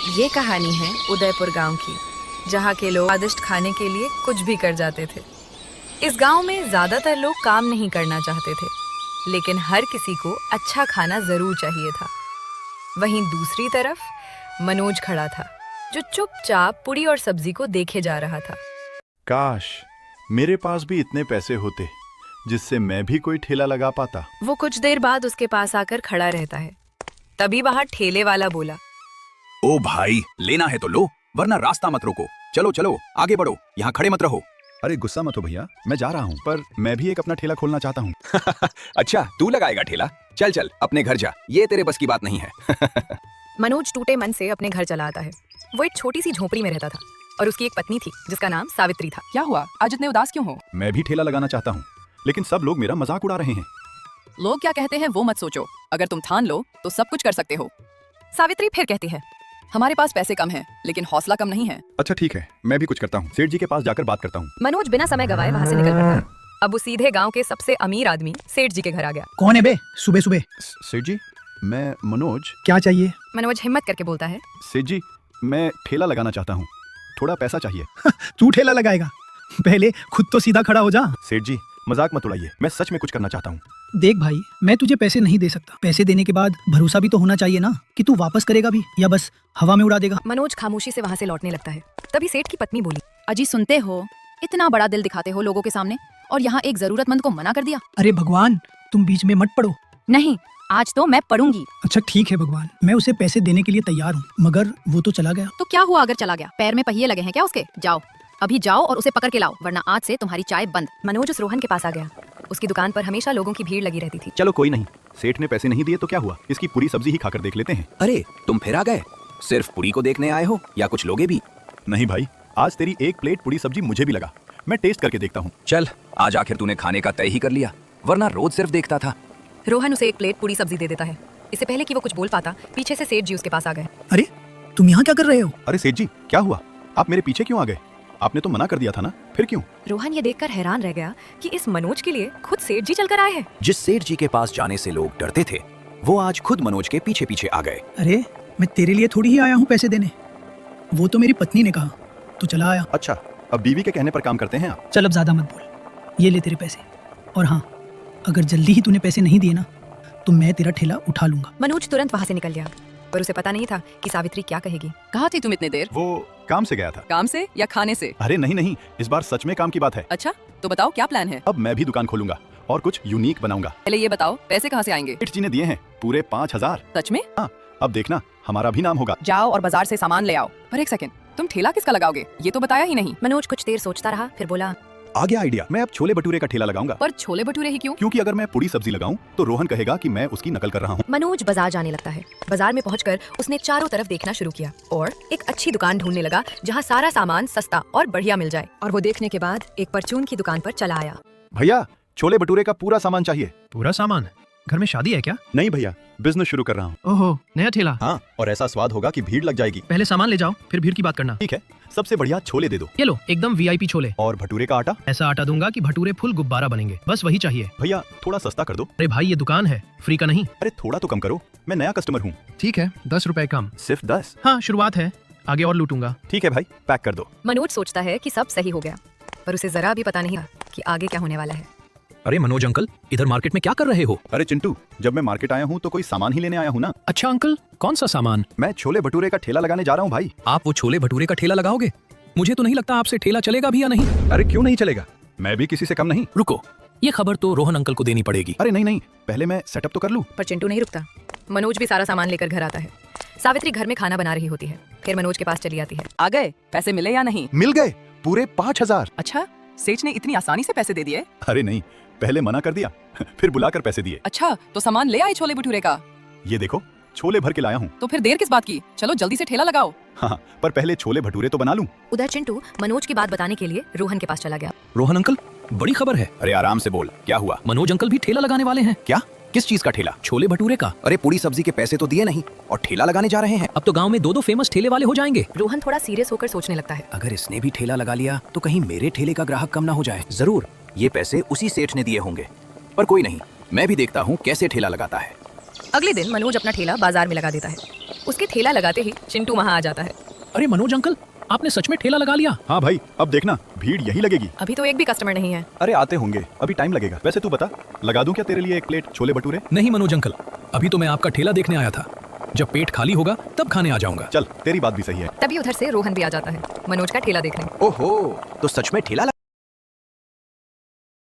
ये कहानी है उदयपुर गांव की, जहाँ के लोग स्वादिष्ट खाने के लिए कुछ भी कर जाते थे। इस गांव में ज्यादातर लोग काम नहीं करना चाहते थे, लेकिन हर किसी को अच्छा खाना जरूर चाहिए था। वहीं दूसरी तरफ मनोज खड़ा था, जो चुपचाप पूरी और सब्जी को देखे जा रहा था। काश मेरे पास भी इतने पैसे होते जिससे मैं भी कोई ठेला लगा पाता। वो कुछ देर बाद उसके पास आकर खड़ा रहता है। तभी बाहर ठेले वाला बोला, ओ भाई, लेना है तो लो, वरना रास्ता मत रोको। चलो चलो आगे बढ़ो, यहाँ खड़े मत रहो। अरे गुस्सा मत हो भैया, मैं जा रहा हूँ, पर मैं भी एक अपना ठेला खोलना चाहता हूँ। अच्छा, तू लगाएगा ठेला? चल चल अपने घर जा, ये तेरे बस की बात नहीं है। मनोज टूटे मन से अपने घर चला आता है। वो एक छोटी सी झोपड़ी में रहता था और उसकी एक पत्नी थी जिसका नाम सावित्री था। क्या हुआ, आज इतने उदास क्यों हो? मैं भी ठेला लगाना चाहता हूँ, लेकिन सब लोग मेरा मजाक उड़ा रहे हैं। लोग क्या कहते हैं वो मत सोचो, अगर तुम ठान लो तो सब कुछ कर सकते हो। सावित्री फिर कहती है, हमारे पास पैसे कम हैं, लेकिन हौसला कम नहीं है। अच्छा ठीक है, मैं भी कुछ करता हूँ, सेठ जी के पास जाकर बात करता हूँ। मनोज बिना समय गवाए वहाँ से निकल पड़ता है। अब वो सीधे गांव के सबसे अमीर आदमी सेठ जी के घर आ गया। कौन है बे सुबह सुबह? सेठ जी, मैं मनोज। क्या चाहिए? मनोज हिम्मत करके बोलता है, सेठ जी, मैं ठेला लगाना चाहता हूँ, थोड़ा पैसा चाहिए। तू ठेला लगाएगा? पहले खुद तो सीधा खड़ा हो जा। सेठ जी मजाक मत उड़ाइए, मैं सच में कुछ करना चाहता हूँ। देख भाई, मैं तुझे पैसे नहीं दे सकता। पैसे देने के बाद भरोसा भी तो होना चाहिए ना कि तू वापस करेगा भी या बस हवा में उड़ा देगा। मनोज खामोशी से वहाँ से लौटने लगता है। तभी सेठ की पत्नी बोली, अजी सुनते हो, इतना बड़ा दिल दिखाते हो लोगों के सामने और यहाँ एक जरूरतमंद को मना कर दिया। अरे भगवान, तुम बीच में मत पड़ो। नहीं, आज तो मैं पढ़ूंगी। अच्छा ठीक है भगवान, मैं उसे पैसे देने के लिए तैयार हूँ, मगर वो तो चला गया। तो क्या हुआ अगर चला गया? पैर में पहिए लगे हैं क्या उसके? जाओ अभी जाओ और उसे पकड़ के लाओ, वरना आज से तुम्हारी चाय बंद। मनोज उस रोहन के पास आ गया। उसकी दुकान पर हमेशा लोगों की भीड़ लगी रहती थी। चलो कोई नहीं, सेठ ने पैसे नहीं दिए तो क्या हुआ, इसकी पूरी सब्जी ही खाकर देख लेते हैं। अरे तुम फिर आ गए? सिर्फ पूरी को देखने आए हो या कुछ लोगे भी? नहीं भाई, आज तेरी एक प्लेट पूरी सब्जी मुझे भी लगा, मैं टेस्ट करके देखता हूँ। चल, आज आखिर तूने खाने का तय ही कर लिया, वरना रोज सिर्फ देखता था। रोहन उसे एक प्लेट पूरी सब्जी दे देता है। इससे पहले कि वो कुछ बोल पाता, पीछे से सेठ जी उसके पास आ गए। अरे तुम यहाँ क्या कर रहे हो? अरे सेठ जी, क्या हुआ, आप मेरे पीछे क्यों आ गए? आपने तो मना कर दिया था ना, फिर क्यों? रोहन ये देखकर हैरान रह गया कि इस मनोज के लिए खुद सेठ जी चलकर आए हैं। जिस सेठ जी के पास जाने से लोग डरते थे, वो आज खुद मनोज के पीछे पीछे आ गए। अरे मैं तेरे लिए थोड़ी ही आया हूँ पैसे देने, वो तो मेरी पत्नी ने कहा तो चला आया। अच्छा, अब बीवी के कहने पर काम करते हैं आप। चल अब ज्यादा मत बोल, ये ले तेरे पैसे। और हाँ, अगर जल्दी ही तूने पैसे नहीं दिए ना तो मैं तेरा ठेला उठा लूंगा। मनोज तुरंत वहाँ से निकल गया, पर उसे पता नहीं था कि सावित्री क्या कहेगी। कहाँ थी तुम इतने देर? वो काम से गया था। काम से या खाने से? अरे नहीं नहीं, इस बार सच में काम की बात है। अच्छा तो बताओ क्या प्लान है? अब मैं भी दुकान खोलूंगा और कुछ यूनिक बनाऊंगा। पहले ये बताओ पैसे कहाँ से आएंगे? सेठ जी ने दिए हैं पूरे 5,000। सच में? हाँ, अब देखना हमारा भी नाम होगा। जाओ और बाजार से सामान ले आओ। पर एक सेकंड, तुम ठेला किसका लगाओगे? ये तो बताया ही नहीं। मनोज कुछ देर सोचता रहा, फिर बोला, आ गया आइडिया, मैं अब छोले भटूरे का ठेला लगाऊंगा। पर छोले भटूरे ही क्यों? क्योंकि अगर मैं पूरी सब्जी लगाऊं तो रोहन कहेगा कि मैं उसकी नकल कर रहा हूं। मनोज बाजार जाने लगता है। बाजार में पहुंचकर उसने चारों तरफ देखना शुरू किया और एक अच्छी दुकान ढूंढने लगा जहां सारा सामान सस्ता और बढ़िया मिल जाए। और वो देखने के बाद एक परचून की दुकान पर चला आया। भैया, छोले भटूरे का पूरा सामान चाहिए। पूरा सामान? घर में शादी है क्या? नहीं भैया, बिजनेस शुरू कर रहा हूँ। ओहो, नया ठेला? हाँ, और ऐसा स्वाद होगा कि भीड़ लग जाएगी। पहले सामान ले जाओ, फिर भीड़ की बात करना। ठीक है, सबसे बढ़िया छोले दे दो। ये लो, एकदम वीआईपी छोले। और भटूरे का आटा? ऐसा आटा दूंगा कि भटूरे फुल गुब्बारा बनेंगे, बस वही चाहिए। भैया थोड़ा सस्ता कर दो। अरे भाई, ये दुकान है, फ्री का नहीं। अरे थोड़ा तो कम करो, मैं नया कस्टमर हूँ। ठीक है, 10 रुपए कम। सिर्फ 10? हाँ, शुरुआत है, आगे और लूटूंगा। ठीक है भाई, पैक कर दो। मनोज सोचता है कि सब सही हो गया, पर उसे जरा भी पता नहीं था कि आगे क्या होने वाला है। अरे मनोज अंकल, इधर मार्केट में क्या कर रहे हो? अरे चिंटू, जब मैं मार्केट आया हूँ तो कोई सामान ही लेने आया हूँ ना। अच्छा अंकल, कौन सा सामान? मैं छोले भटूरे का ठेला लगाने जा रहा हूँ भाई। आप वो छोले भटूरे का ठेला लगाओगे? मुझे तो नहीं लगता आपसे ठेला चलेगा भी या नहीं। अरे क्यों नहीं चलेगा, मैं भी किसी से कम नहीं। रुको, ये खबर तो रोहन अंकल को देनी पड़ेगी। अरे नहीं नहीं, पहले मैं सेटअप तो कर लूँ। पर चिंटू नहीं रुकता। मनोज भी सारा सामान लेकर घर आता है। सावित्री घर में खाना बना रही होती है, फिर मनोज के पास चली आती है। आ गए? पैसे मिले या नहीं? मिल गए, पूरे 5,000। अच्छा, सेठ ने इतनी आसानी से पैसे दे दिए? अरे नहीं, पहले मना कर दिया, फिर बुलाकर पैसे दिए। अच्छा तो सामान ले आए छोले भटूरे का? ये देखो, छोले भर के लाया हूँ। तो फिर देर किस बात की, चलो जल्दी से ठेला लगाओ। हाँ, पर पहले छोले भटूरे तो बना लूं। उधर चिंटू मनोज की बात बताने के लिए रोहन के पास चला गया। रोहन अंकल, बड़ी खबर है। अरे आराम से बोल, क्या हुआ? मनोज अंकल भी ठेला लगाने वाले हैं। क्या? किस चीज का ठेला? छोले भटूरे का। अरे पूरी सब्जी के पैसे तो दिए नहीं और ठेला लगाने जा रहे हैं। अब तो गांव में 2-2 फेमस ठेले वाले हो जाएंगे। रोहन थोड़ा सीरियस होकर सोचने लगता है। अगर इसने भी ठेला लगा लिया तो कहीं मेरे ठेले का ग्राहक कम ना हो जाए। जरूर ये पैसे उसी सेठ ने दिए होंगे, पर कोई नहीं, मैं भी देखता हूँ कैसे ठेला लगाता है। अगले दिन मनोज अपना ठेला बाजार में लगा देता है। उसके ठेला लगाते ही चिंटू वहाँ आ जाता है। अरे मनोज अंकल, आपने सच में ठेला लगा लिया? हाँ भाई, अब देखना भीड़ यही लगेगी। अभी तो एक भी कस्टमर नहीं है। अरे आते होंगे, अभी टाइम लगेगा। वैसे तू बता, लगा दूं क्या तेरे लिए एक प्लेट छोले भटूरे? नहीं मनोज अंकल, अभी तो मैं आपका ठेला देखने आया था। जब पेट खाली होगा तब खाने आ जाऊंगा। चल, तेरी बात भी सही है। तभी उधर से रोहन भी आ जाता है मनोज का ठेला देखने। ओहो, तो सच में ठेला